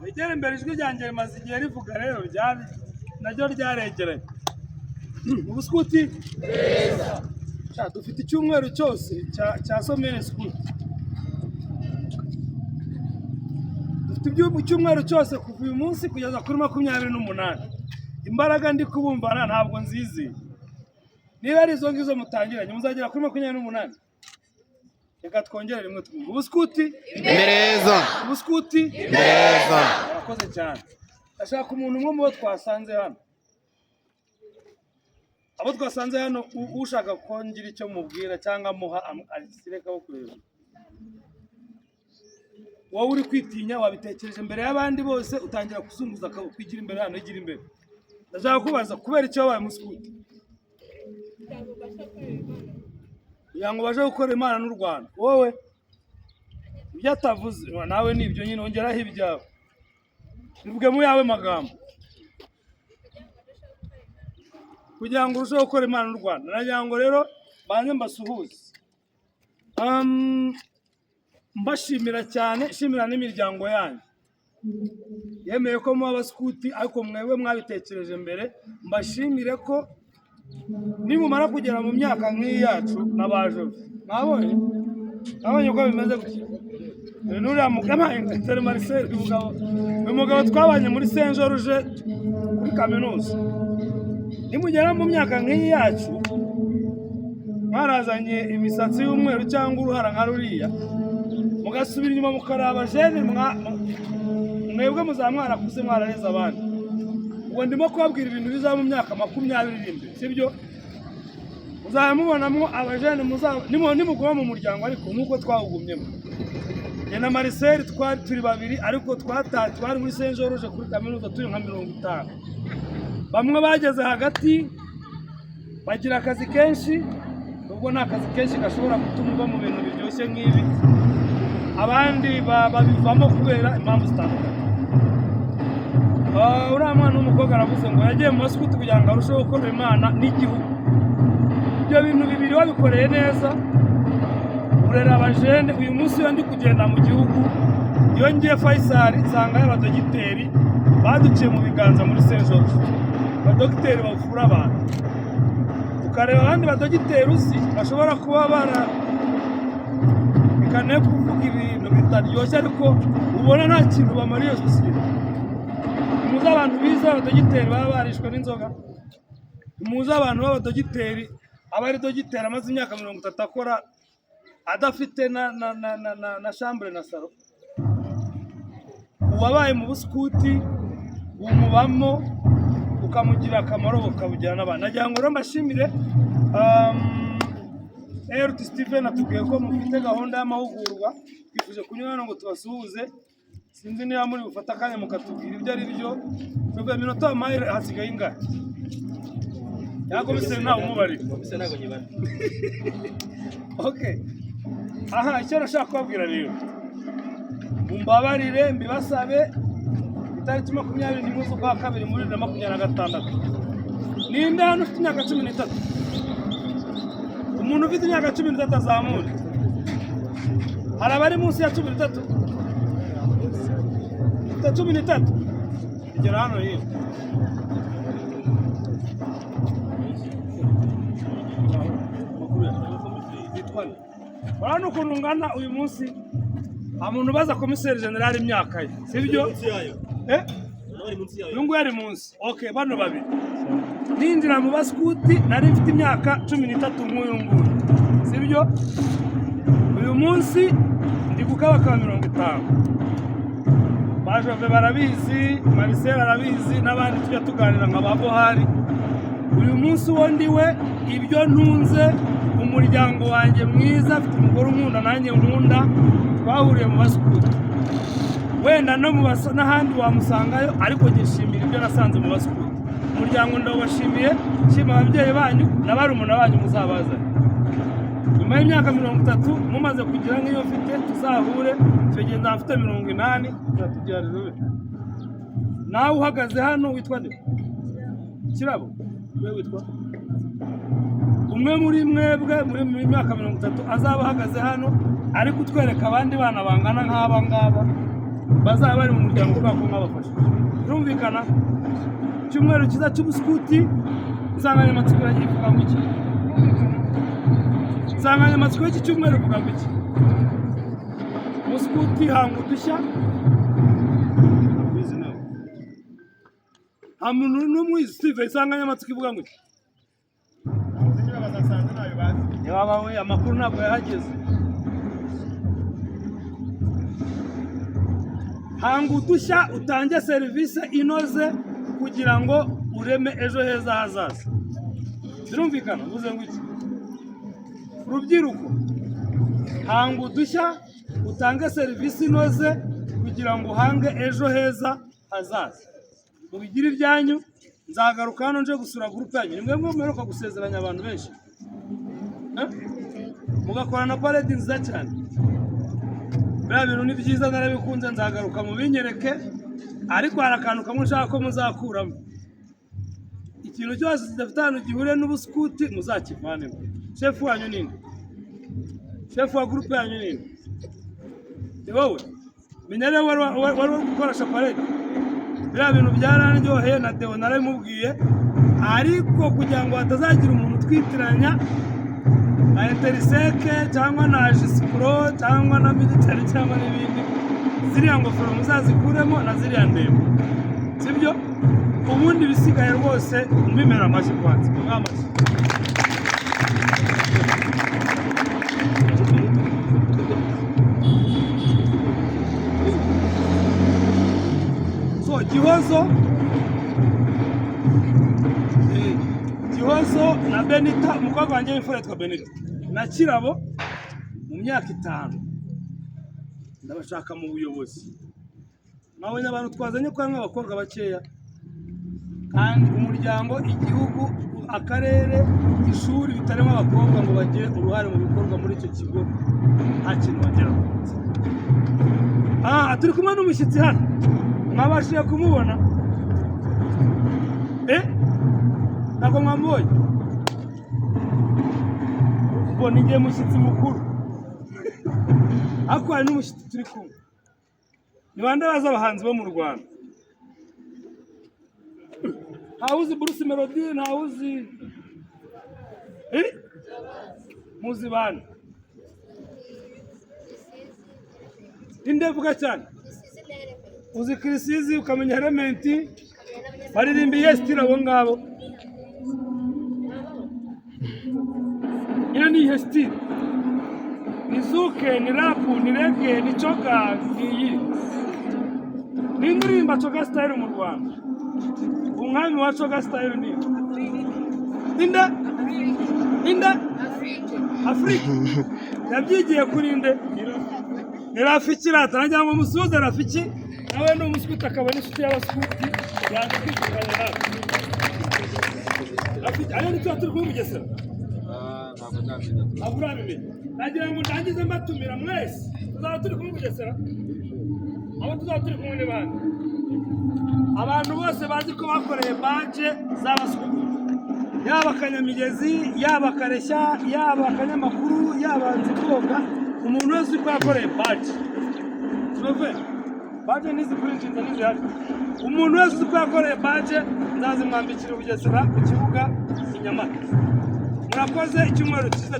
Wegere imbere ijwi ryanjye rimaze igihe rivuga rero naryo ryaregeranye. Ubuskuti dufite icyumweru cyose cya somene school. Dufite icyumweru cyose kuva uyu munsi kugeza kuri 28. Imbaraga ndi kubumbana ntabwo nzizi. Niba ari izo ngizo mutangiranye muzagera kuri 28. Reka twongere rimwe twumve. Ubuskuti Imbereza. Ubuskuti Imbereza. Murakoze cyane. Ndashaka umuntu umwe mu bo twasanze hano. Abo twasanze hano ushaka kongira icyo mubwira cyangwa muha arisireka wo kureba. Wowe uri kwitinya wabitekereje imbere y'abandi bose utangira kusunguza kwigira imbere hano igira imbere. Ndashaka kubaza kubera icyo wabaye muskuti. Yango baje gukora Imana n'u Rwanda. Wowe ibyo atavuze nawe nibyo nyine ongeraho ibyawe. Bivuge mu yawe magambo. Kugira ngo urusheho gukora Imana n'u Rwanda. Nagira ngo rero banze mbasuhuze. Mbashimira cyane, shimira n'imiryango yanyu. Yemeye ko muba abaskuti ariko mwebwe mwabitekereje mbere, mbashimire ko nimumara kugera mu myaka nk'iyi yacu nabaje. Nabonye ko bimeze gutya. Nuriya mugabo Inter Marcel umugabo twabanye muri Saint George kuri kaminuza. Nimugera mu myaka nk'iyi yacu mwarazanye imisatsi y'umweru cyangwa uruhara nka ruriya mugasubira inyuma mukaraba jene mwebwe muzamwara kuze mwarareza abandi. Ubu ndimo kubabwira ibintu bizaba mu myaka 20 iri imbere, sibyo? Muzamubonamo abajene nimuguma mu muryango ariko nkuko twawugumyemo. Na Marcel twari turi babiri ariko twari muri Saint George kuri kaminuza turi nka 50. Bamwe bageze hagati bagira akazi kenshi, ubwo nta kazi kenshi gashobora gutuma uba mu bintu biryoshye nk'ibi. Abandi babivamo kubera impamvu zitandukanye. Uriya mwana w'umukobwa aravuze ngo yagiye mu maskuti kugira ngo arusheho gukora Imana n'igihugu. Ibyo bintu bibiri wabikoreye neza urera abajene. Uyu munsi iyo ndi kugenda mu gihugu iyo ngiye Faisal nsanga y'abadogiteri baduciye mu biganza muri Saint George. Abadogiteri bavura abantu. Ukareba abandi badogiteri uzi bashobora kuba bikane kuvuga ibintu bitaryoshye ariko ubona nta kintu bamariye sosiyete. Muzi abantu biza abadogiteri baba barishwe n'inzoga. Muzi abantu b'abadogiteri abari dogiteri amaze imyaka 30 akora adafite na chambre na salo. Uwabaye mu buskuti umubamo ukamugira akamaro ukabugira n'abana. Nagira ngo rero mbashimire RT Steven atubwiye ko mufite gahunda y'amahugurwa twifuje kunyura hano ngo tubasuhuze. Sinzi niba muri bufata akanya mukatubwira ibyo ari byo. Tuvuye minota amahire hasigaye ingahe? Yakomiseri ntawe umubarira. Okay. Aha icyo nashaka kubabwira rero. Mumbabarire mbibasabe itariki 21 z'ukwa kabiri muri 2026. Ninde hano ufite imyaka 13? Umuntu ufite imyaka 13 azamura. Hari abari munsi ya 13? Ufite 13? Igera hano rero. Urabona ukuntu ungana uyu munsi umuntu baza komiseri general imyaka ye, sibyo? Uyu nguyu ari munsi. Okay, bano babiri. Ninjira mu baskuti nari mfite imyaka 13 nk'uyu nguyu, sibyo? Uyu munsi ndi gukabaka 50. Bajove barabizi, Marcel arabizi n'abandi tujya tuganira nka babohari. Uyu munsi wondi we ibyo ntunze umuryango wanjye mwiza afite umugore unkunda nanjye nkunda twahuriye mu baskuti. Wenda no mu n'ahandi wamusangayo ariko gishimira ibyo nasanze mu baskuti. Umuryango ndabashimiye, shima ababyeyi banyu n'abarumuna banyu muzabazanye. Nyuma y'imyaka 30 mumaze kugira nk'iyo mfite tuzahure cyo nzafite 80 tuzatugira rero. Nawe uhagaze hano witwa nde? Kirabo wewe witwa? Umwe muri mwebwe muri myaka 30 azaba ahagaze hano ari kutwereka abandi bana bangana nk'aba ngaba bazaba bari mu muryango kubera ko mwabafasha. Birumvikana? Icyumweru cyiza cy'ubuskuti, insanganyamatsiko ivuga ngo iki? Insanganyamatsiko y'iki cyumweru ivuga ngo iki? Ubuskuti hanga udushya. Hamuntu n'umwizi Steve, insanganyamatsiko ivuga ngo iki? Yabawe amakuru ntabwo yahageze. Hanga udushya utange serivisi inoze kugira ngo ureme ejo heza hazaza. Birumvikana uvuze ngo iki? Rubyiruko, hanga udushya utange serivisi inoze kugira ngo uhange ejo heza hazaza. Mubigire ibyanyu, nzagaruka hano nje gusura groupe yanyu. Nimwe mweruka gusezeranya abantu benshi. Mugakora na parade nziza cyane. Bya bintu ni byiza narabikunze, nzagaruka mu binyereke, ariko hari akantu kamwe nshaka ko muzakuramo. Ikintu cyose kidafite ahantu gihure n'ubuskuti muzakivanemo. Chef wanyu ninde? Chef wa groupe yanyu ninde? Ni wowe? Menya rero wari gukoresha parade. Bya bintu byaranryoheye na Deo narabimubwiye, ariko kugira ngo hatazagira umuntu twitiranya na Interiseke cyangwa na Agisipro cyangwa na military cyangwa n'ibindi, ziriya ngofero muzazikuremo na ziriya ndembo, sibyo? Ubundi bisigaye rwose mbimera amashyi kwanza. Mwamashi. So Gihozo na Benita, umukobwa wanjye w'imfura yitwa Benita, na Kirabo mu myaka 5 ndabashaka mu buyobozi. Nabonye abantu twazanye kwa nk'abakobwa bakeya, kandi umuryango, igihugu, akarere, ishuri bitarimo abakobwa ngo bagire uruhare mu bikorwa muri icyo kigo, nta kintu bagera. Turi kumwe n'umushyitsi hano, mwabashije kumubona? Ntabwo mwamubonye? Ubwo ni njye mushyitsi mukuru. Ariko hari n'umushyitsi turi kumwe. Ni bande bazi abahanzi bo mu Rwanda? Ntawuzi Bruce Melody, ntawuzi muzi bande? Inde vuga cyane? Uzi Kirisizi, ukamenya Elementi, baririmbiye style abo ngabo. Ina ni style. Ni zuke, ni rapu, ni reggae, ni choka, ni ndirimba choka style mu Rwanda. Umwami wa choka style ni Inda Afrika. Yabyigiye kuri nde? Ni Rafiki rata, najya ngo musuze Rafiki, nawe no muskuti akaba n'ishuti y'abaskuti yakwitukanya nawe. Rafiki, ayo ni turi ku Bugesera. Ntabwo urabimenye. Nagira ngo ndangize mbatumira mwese, tuzaba turi ku Bugesera. Abo tuzaba turi kumwe n'abandi. Abantu bose bazi ko bakoreye badge z'abaskuti. Yaba Kanyamigezi, yaba Kareshya, yaba Kanyamakuru, yaba Nzikoga, umuntu wese uko yakoreye badge. Tuve badge nizi kurinda n'izihari. Umuntu wese uko yakoreye badge nzazimwambikira Bugesera ku kibuga i Nyamata. Murakoze, icyumweru cyiza.